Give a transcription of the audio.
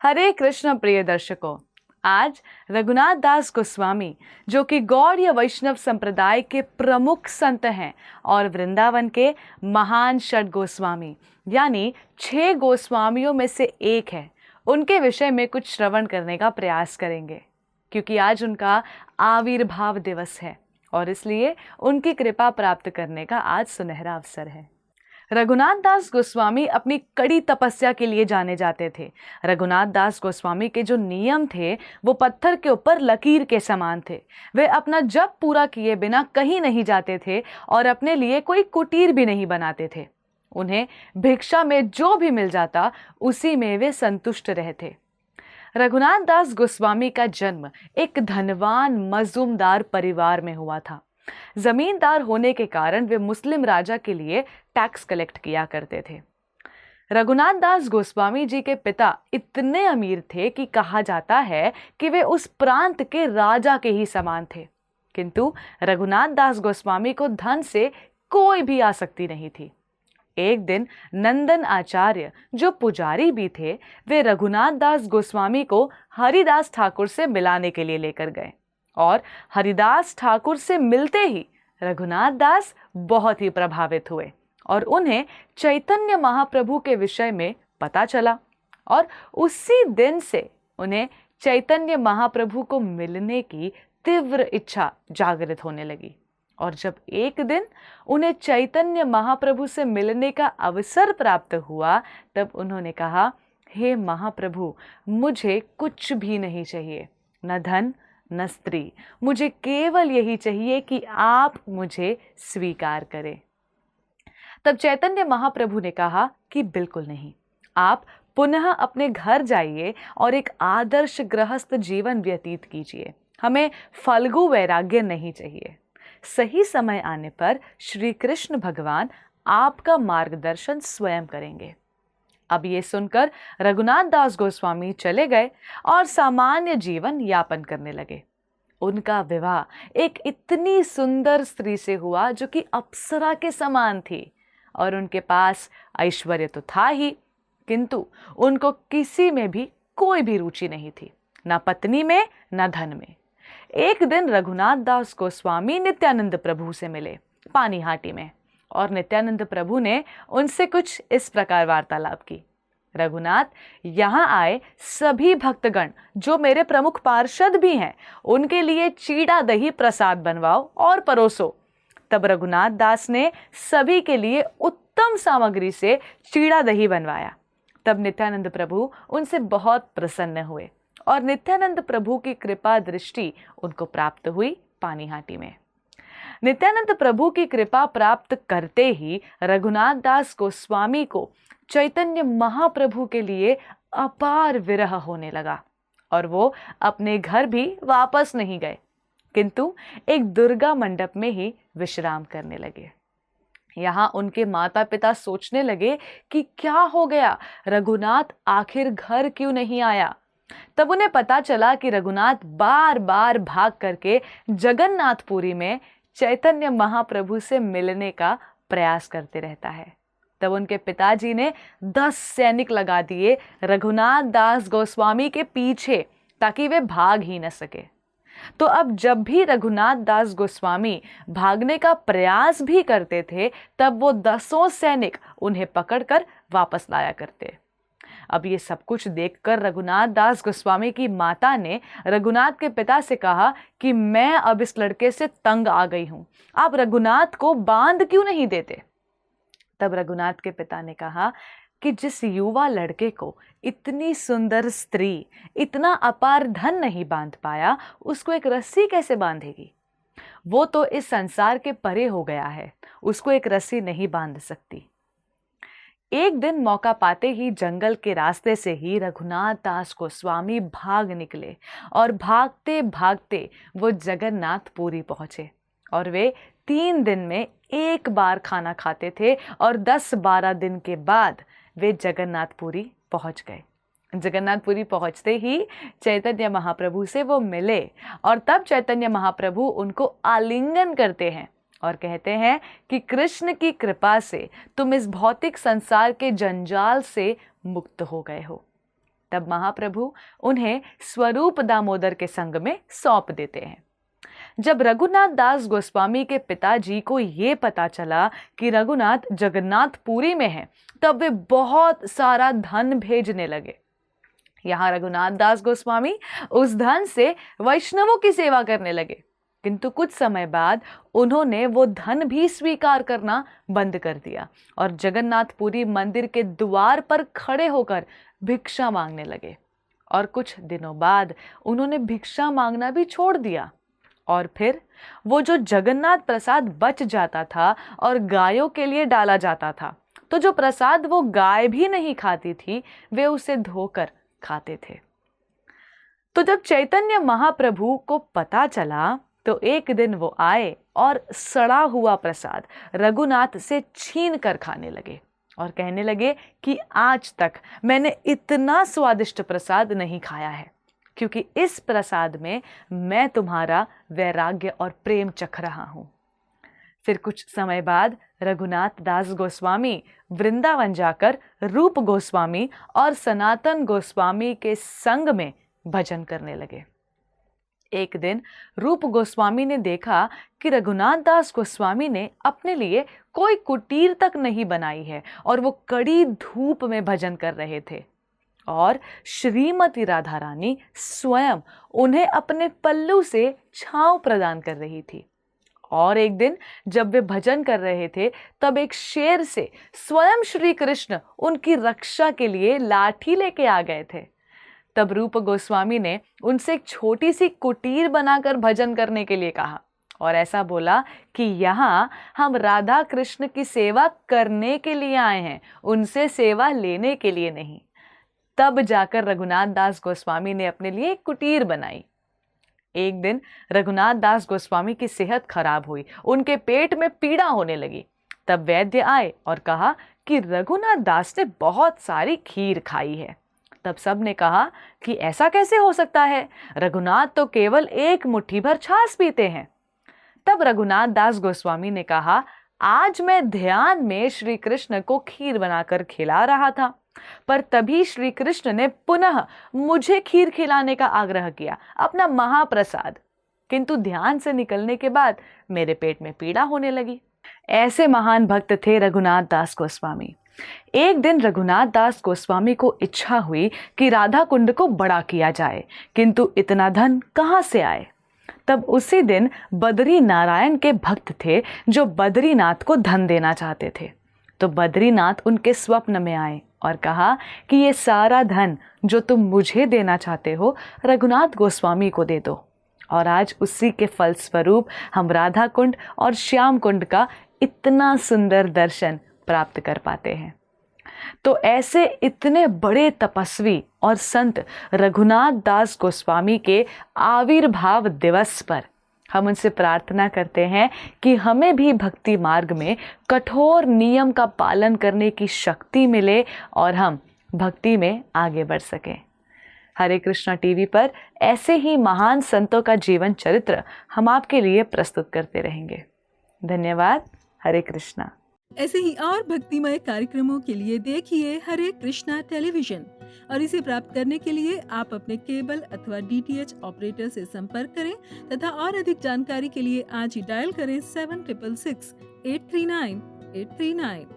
हरे कृष्ण प्रिय दर्शकों, आज रघुनाथ दास गोस्वामी जो कि गौड़ीय वैष्णव संप्रदाय के प्रमुख संत हैं और वृंदावन के महान षट गोस्वामी यानी 6 गोस्वामियों में से एक है, उनके विषय में कुछ श्रवण करने का प्रयास करेंगे। क्योंकि आज उनका आविर्भाव दिवस है और इसलिए उनकी कृपा प्राप्त करने का आज सुनहरा अवसर है। रघुनाथ दास गोस्वामी अपनी कड़ी तपस्या के लिए जाने जाते थे। रघुनाथ दास गोस्वामी के जो नियम थे वो पत्थर के ऊपर लकीर के समान थे। वे अपना जप पूरा किए बिना कहीं नहीं जाते थे और अपने लिए कोई कुटीर भी नहीं बनाते थे। उन्हें भिक्षा में जो भी मिल जाता उसी में वे संतुष्ट रहते। रघुनाथ दास गोस्वामी का जन्म एक धनवान मजूमदार परिवार में हुआ था। जमींदार होने के कारण वे मुस्लिम राजा के लिए टैक्स कलेक्ट किया करते थे। रघुनाथ दास गोस्वामी जी के पिता इतने अमीर थे कि कहा जाता है कि वे उस प्रांत के राजा के ही समान थे। किंतु रघुनाथ दास गोस्वामी को धन से कोई भी आसक्ति नहीं थी। एक दिन नंदन आचार्य जो पुजारी भी थे, वे रघुनाथ दास गोस्वामी को हरिदास ठाकुर से मिलाने के लिए लेकर गए और हरिदास ठाकुर से मिलते ही रघुनाथ दास बहुत ही प्रभावित हुए और उन्हें चैतन्य महाप्रभु के विषय में पता चला और उसी दिन से उन्हें चैतन्य महाप्रभु को मिलने की तीव्र इच्छा जागृत होने लगी। और जब एक दिन उन्हें चैतन्य महाप्रभु से मिलने का अवसर प्राप्त हुआ, तब उन्होंने कहा, हे महाप्रभु, मुझे कुछ भी नहीं चाहिए, न धन न स्त्री, मुझे केवल यही चाहिए कि आप मुझे स्वीकार करें। तब चैतन्य महाप्रभु ने कहा कि बिल्कुल नहीं, आप पुनः अपने घर जाइए और एक आदर्श गृहस्थ जीवन व्यतीत कीजिए। हमें फल्गु वैराग्य नहीं चाहिए। सही समय आने पर श्री कृष्ण भगवान आपका मार्गदर्शन स्वयं करेंगे। अब ये सुनकर रघुनाथ दास गोस्वामी चले गए और सामान्य जीवन यापन करने लगे। उनका विवाह एक इतनी सुंदर स्त्री से हुआ जो कि अप्सरा के समान थी और उनके पास ऐश्वर्य तो था ही, किंतु उनको किसी में भी कोई भी रुचि नहीं थी, न पत्नी में न धन में। एक दिन रघुनाथ दास गोस्वामी नित्यानंद प्रभु से मिले पानीहाटी में और नित्यानंद प्रभु ने उनसे कुछ इस प्रकार वार्तालाप की, रघुनाथ, यहाँ आए सभी भक्तगण जो मेरे प्रमुख पार्षद भी हैं, उनके लिए चीड़ा दही प्रसाद बनवाओ और परोसो। तब रघुनाथ दास ने सभी के लिए उत्तम सामग्री से चीड़ा दही बनवाया। तब नित्यानंद प्रभु उनसे बहुत प्रसन्न हुए और नित्यानंद प्रभु की कृपा दृष्टि उनको प्राप्त हुई पानीहाटी में। नित्यानंद प्रभु की कृपा प्राप्त करते ही रघुनाथ दास गोस्वामी को चैतन्य महाप्रभु के लिए अपार विरह होने लगा और वो अपने घर भी वापस नहीं गए, किंतु एक दुर्गा मंडप में ही विश्राम करने लगे। यहाँ उनके माता पिता सोचने लगे कि क्या हो गया, रघुनाथ आखिर घर क्यों नहीं आया। तब उन्हें पता चला कि रघुनाथ बार बार भाग करके जगन्नाथपुरी में चैतन्य महाप्रभु से मिलने का प्रयास करते रहता है। तब उनके पिताजी ने 10 सैनिक लगा दिए रघुनाथ दास गोस्वामी के पीछे ताकि वे भाग ही न सके। तो अब जब भी रघुनाथ दास गोस्वामी भागने का प्रयास भी करते थे, तब वो 10 सैनिक उन्हें पकड़कर वापस लाया करते। अब ये सब कुछ देखकर रघुनाथ दास गोस्वामी की माता ने रघुनाथ के पिता से कहा कि मैं अब इस लड़के से तंग आ गई हूं, आप रघुनाथ को बांध क्यों नहीं देते। तब रघुनाथ के पिता ने कहा कि जिस युवा लड़के को इतनी सुंदर स्त्री इतना अपार धन नहीं बांध पाया, उसको एक रस्सी कैसे बांधेगी। वो तो इस संसार के परे हो गया है, उसको एक रस्सी नहीं बांध सकती। एक दिन मौका पाते ही जंगल के रास्ते से ही रघुनाथ दास गोस्वामी भाग निकले और भागते भागते वो जगन्नाथपुरी पहुंचे और वे 3 दिन में एक बार खाना खाते थे और 10-12 दिन के बाद वे जगन्नाथपुरी पहुंच गए। जगन्नाथपुरी पहुंचते ही चैतन्य महाप्रभु से वो मिले और तब चैतन्य महाप्रभु उनको आलिंगन करते हैं और कहते हैं कि कृष्ण की कृपा से तुम इस भौतिक संसार के जंजाल से मुक्त हो गए हो। तब महाप्रभु उन्हें स्वरूप दामोदर के संग में सौंप देते हैं। जब रघुनाथ दास गोस्वामी के पिताजी को ये पता चला कि रघुनाथ जगन्नाथपुरी में है, तब वे बहुत सारा धन भेजने लगे। यहाँ रघुनाथ दास गोस्वामी उस धन से वैष्णवों की सेवा करने लगे, किंतु कुछ समय बाद उन्होंने वो धन भी स्वीकार करना बंद कर दिया और जगन्नाथपुरी मंदिर के द्वार पर खड़े होकर भिक्षा मांगने लगे। और कुछ दिनों बाद उन्होंने भिक्षा मांगना भी छोड़ दिया और फिर वो जो जगन्नाथ प्रसाद बच जाता था और गायों के लिए डाला जाता था, तो जो प्रसाद वो गाय भी नहीं खाती थी, वे उसे धोकर खाते थे। तो जब चैतन्य महाप्रभु को पता चला तो एक दिन वो आए और सड़ा हुआ प्रसाद रघुनाथ से छीन कर खाने लगे और कहने लगे कि आज तक मैंने इतना स्वादिष्ट प्रसाद नहीं खाया है, क्योंकि इस प्रसाद में मैं तुम्हारा वैराग्य और प्रेम चख रहा हूं। फिर कुछ समय बाद रघुनाथ दास गोस्वामी वृंदावन जाकर रूप गोस्वामी और सनातन गोस्वामी के संग में भजन करने लगे। एक दिन रूप गोस्वामी ने देखा कि रघुनाथ दास गोस्वामी ने अपने लिए कोई कुटीर तक नहीं बनाई है और वो कड़ी धूप में भजन कर रहे थे और श्रीमती राधा रानी स्वयं उन्हें अपने पल्लू से छांव प्रदान कर रही थी। और एक दिन जब वे भजन कर रहे थे, तब एक शेर से स्वयं श्री कृष्ण उनकी रक्षा के लिए लाठी लेके आ गए थे। तब रूप गोस्वामी ने उनसे एक छोटी सी कुटीर बनाकर भजन करने के लिए कहा और ऐसा बोला कि यहाँ हम राधा कृष्ण की सेवा करने के लिए आए हैं, उनसे सेवा लेने के लिए नहीं। तब जाकर रघुनाथ दास गोस्वामी ने अपने लिए एक कुटीर बनाई। एक दिन रघुनाथ दास गोस्वामी की सेहत खराब हुई, उनके पेट में पीड़ा होने लगी। तब वैद्य आए और कहा कि रघुनाथ दास ने बहुत सारी खीर खाई है। तब सब ने कहा कि ऐसा कैसे हो सकता है, रघुनाथ तो केवल एक मुट्ठी भर छाछ पीते हैं। तब रघुनाथ दास गोस्वामी ने कहा, आज मैं ध्यान में श्री कृष्ण को खीर बनाकर खिला रहा था, पर तभी श्री कृष्ण ने पुनः मुझे खीर खिलाने का आग्रह किया, अपना महाप्रसाद, किंतु ध्यान से निकलने के बाद मेरे पेट में पीड़ा होने लगी। ऐसे महान भक्त थे रघुनाथ दास गोस्वामी। एक दिन रघुनाथ दास गोस्वामी को इच्छा हुई कि राधा कुंड को बड़ा किया जाए, किंतु इतना धन कहाँ से आए। तब उसी दिन बद्री नारायण के भक्त थे जो बद्रीनाथ को धन देना चाहते थे। तो बद्रीनाथ उनके स्वप्न में आए और कहा कि ये सारा धन जो तुम मुझे देना चाहते हो, रघुनाथ गोस्वामी को दे दो। और आज उसी के फलस्वरूप हम राधा कुंड और श्याम कुंड का इतना सुंदर दर्शन प्राप्त कर पाते हैं। तो ऐसे इतने बड़े तपस्वी और संत रघुनाथ दास गोस्वामी के आविर्भाव दिवस पर हम उनसे प्रार्थना करते हैं कि हमें भी भक्ति मार्ग में कठोर नियम का पालन करने की शक्ति मिले और हम भक्ति में आगे बढ़ सकें। हरे कृष्णा टीवी पर ऐसे ही महान संतों का जीवन चरित्र हम आपके लिए प्रस्तुत करते रहेंगे। धन्यवाद। हरे कृष्णा। ऐसे ही और भक्तिमय कार्यक्रमों के लिए देखिए हरे कृष्णा टेलीविजन और इसे प्राप्त करने के लिए आप अपने केबल अथवा DTH ऑपरेटर से संपर्क करें तथा और अधिक जानकारी के लिए आज ही डायल करें 7666 839 839।